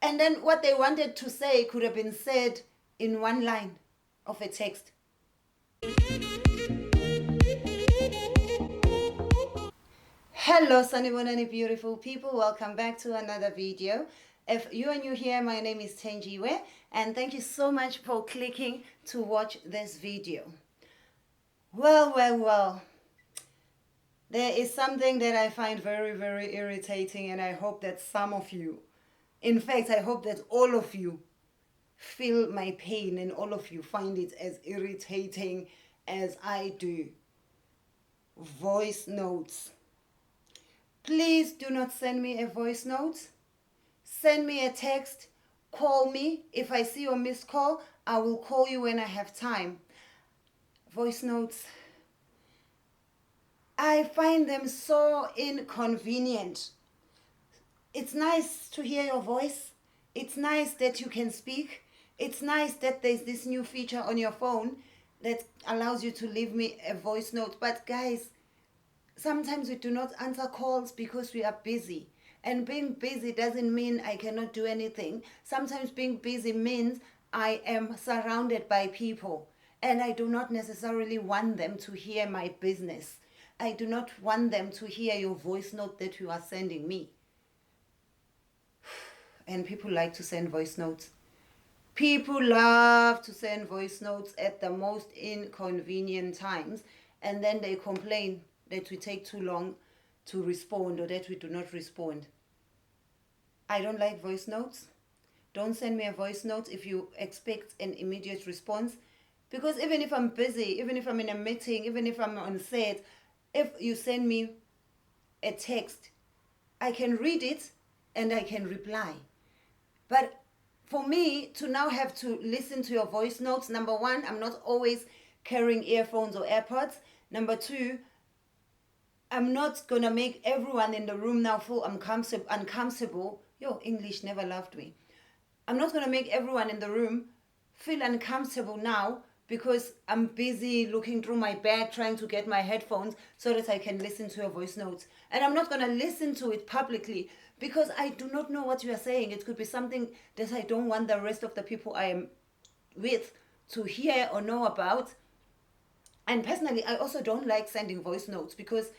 And then what they wanted to say could have been said in one line of a text. Hello Sanibonani beautiful people, welcome back to another video. If you are new here, my name is Thenjiwe and thank you so much for clicking to watch this video. Well, there is something that I find very irritating, and I hope that some of you, in fact I hope that all of you feel my pain and all of you find it as irritating as I do. Voice notes. Please do not send me a voice note. Send me a text. Call me. If I see your missed call, I will call you when I have time. Voice notes, I find them so inconvenient. It's nice to hear your voice. It's nice that you can speak. It's nice that there's this new feature on your phone that allows you to leave me a voice note. But guys, sometimes we do not answer calls because we are busy. And being busy doesn't mean I cannot do anything. Sometimes being busy means I am surrounded by people and I do not necessarily want them to hear my business. I do not want them to hear your voice note that you are sending me. And people like to send voice notes. People love to send voice notes at the most inconvenient times, and then they complain that we take too long to respond or that we do not respond. I don't like voice notes. Don't send me a voice note if you expect an immediate response, because even if I'm busy, even if I'm in a meeting, even if I'm on set, if you send me a text, I can read it and I can reply. But for me to now have to listen to your voice notes, number one, I'm not always carrying earphones or AirPods. Number two, I'm not going to make everyone in the room now feel uncomfortable. Yo, English never loved me. I'm not going to make everyone in the room feel uncomfortable now because I'm busy looking through my bag trying to get my headphones so that I can listen to your voice notes. And I'm not going to listen to it publicly because I do not know what you are saying. It could be something that I don't want the rest of the people I am with to hear or know about. And personally, I also don't like sending voice notes because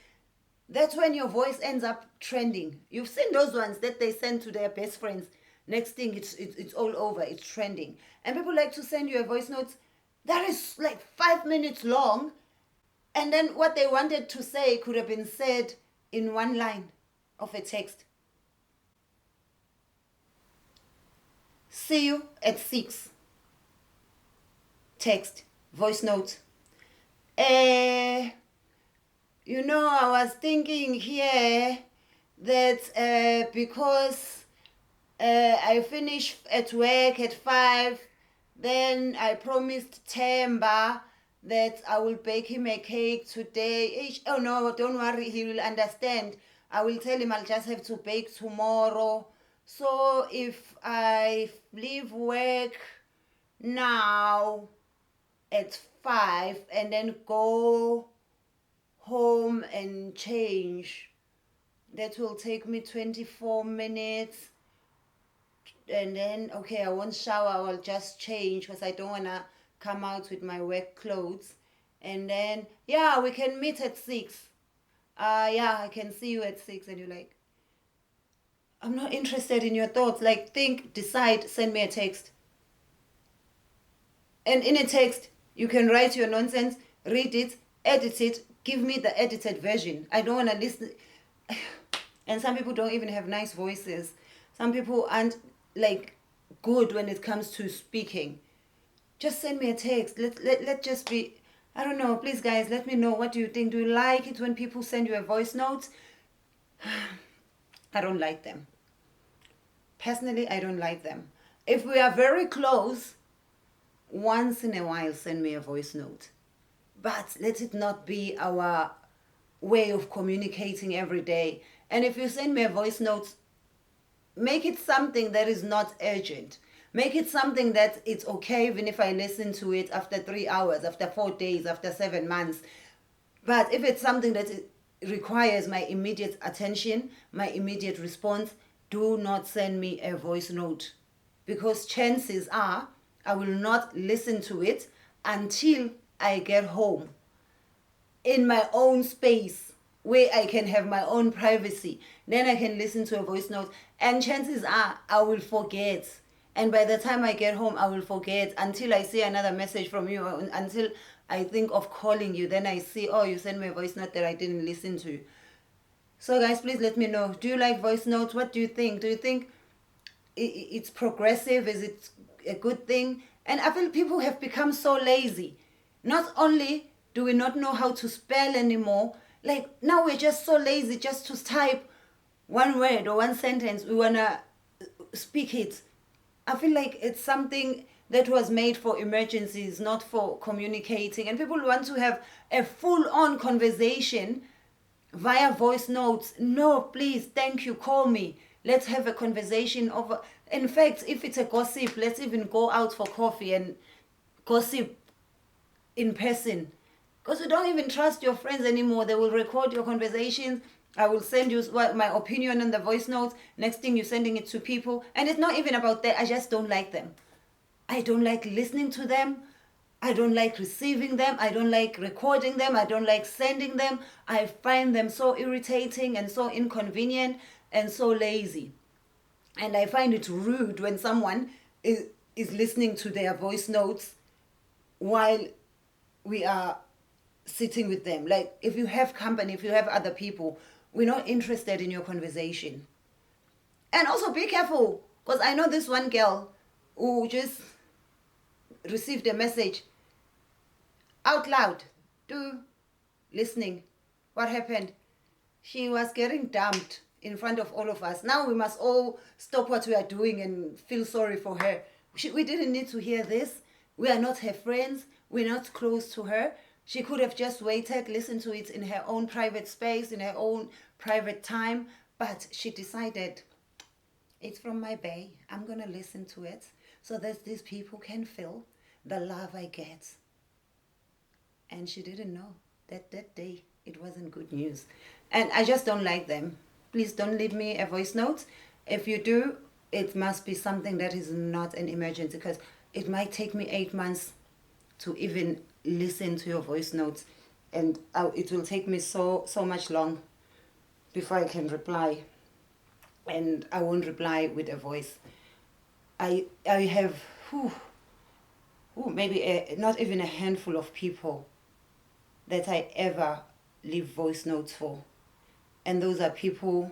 that's when your voice ends up trending. You've seen those ones that they send to their best friends. Next thing, it's all over. It's trending. And people like to send you a voice note that is like 5 minutes long. And then what they wanted to say could have been said in one line of a text. See you at 6. Text, voice note. I was thinking here that because I finish at work at 5, then I promised Themba that I will bake him a cake today. Oh no, don't worry, he will understand. I will tell him I'll just have to bake tomorrow. So if I leave work now at 5 and then go home and change, that will take me 24 minutes. And then, okay, I won't shower, I'll just change because I don't want to come out with my work clothes. And then, yeah, we can meet at 6. Yeah, I can see you at 6. And you're like, I'm not interested in your thoughts. Like, think, decide, send me a text. And in a text, you can write your nonsense, read it, edit it, give me the edited version. I don't want to listen. And some people don't even have nice voices. Some people aren't like good when it comes to speaking. Just send me a text. Let just be, I don't know, please guys, let me know, what do you think? Do you like it when people send you a voice note? I don't like them. Personally, I don't like them. If we are very close, once in a while send me a voice note. But let it not be our way of communicating every day. And if you send me a voice note, make it something that is not urgent. Make it something that it's okay even if I listen to it after 3 hours, after 4 days, after 7 months. But if it's something that requires my immediate attention, my immediate response, do not send me a voice note, because chances are I will not listen to it until I get home in my own space where I can have my own privacy. Then I can listen to a voice note, and chances are I will forget. And by the time I get home, I will forget until I see another message from you, until I think of calling you. Then I see, oh, you sent me a voice note that I didn't listen to. So guys, please let me know. Do you like voice notes? What do you think? Do you think it's progressive? Is it a good thing? And I feel people have become so lazy. Not only do we not know how to spell anymore, like now we're just so lazy just to type one word or one sentence. We want to speak it. I feel like it's something that was made for emergencies, not for communicating. And people want to have a full-on conversation via voice notes. No, please, thank you, call me. Let's have a conversation over. In fact, if it's a gossip, let's even go out for coffee and gossip in person. Because you don't even trust your friends anymore. They will record your conversations. I will send you my opinion on the voice notes. Next thing, you're sending it to people. And it's not even about that. I just don't like them. I don't like listening to them. I don't like receiving them. I don't like recording them. I don't like sending them. I find them so irritating and so inconvenient and so lazy. And I find it rude when someone is listening to their voice notes while we are sitting with them. Like, if you have company, if you have other people, we're not interested in your conversation. And also be careful, because I know this one girl who just received a message out loud, listening. What happened? She was getting dumped in front of all of us. Now we must all stop what we are doing and feel sorry for her. We didn't need to hear this. We are not her friends. We're not close to her. She could have just waited, listened to it in her own private space, in her own private time. But she decided, it's from my bay. I'm going to listen to it so that these people can feel the love I get. And she didn't know that that day it wasn't good news. And I just don't like them. Please don't leave me a voice note. If you do, it must be something that is not an emergency, because it might take me 8 months to even listen to your voice notes. And it will take me so much long before I can reply. And I won't reply with a voice. I have maybe not even a handful of people that I ever leave voice notes for. And those are people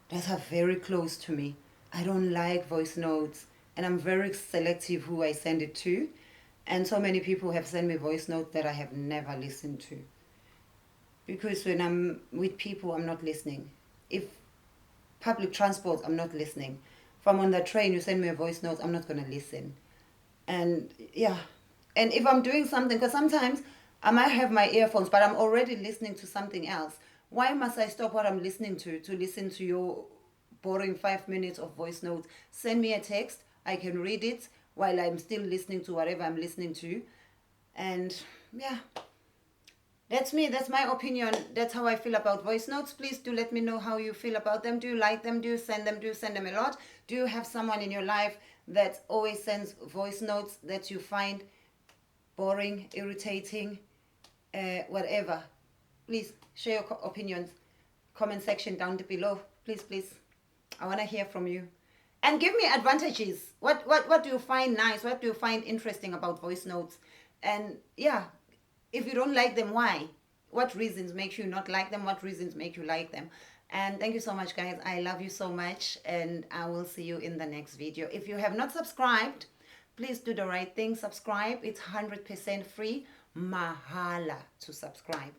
that are very close to me. I don't like voice notes, and I'm very selective who I send it to. And so many people have sent me voice notes that I have never listened to. Because when I'm with people, I'm not listening. If public transport, I'm not listening. If I'm on the train, you send me a voice note, I'm not going to listen. And yeah, and if I'm doing something, because sometimes I might have my earphones, but I'm already listening to something else. Why must I stop what I'm listening to listen to your boring 5 minutes of voice notes? Send me a text. I can read it while I'm still listening to whatever I'm listening to. And yeah, that's me. That's my opinion. That's how I feel about voice notes. Please do let me know how you feel about them. Do you like them? Do you send them? Do you send them a lot? Do you have someone in your life that always sends voice notes that you find boring, irritating, whatever? Please share your opinions. Comment section down below. Please. I want to hear from you. And give me advantages. What do you find nice? What do you find interesting about voice notes? And yeah, if you don't like them, why? What reasons make you not like them? What reasons make you like them? And thank you so much, guys. I love you so much. And I will see you in the next video. If you have not subscribed, please do the right thing. Subscribe. It's 100% free. Mahala to subscribe.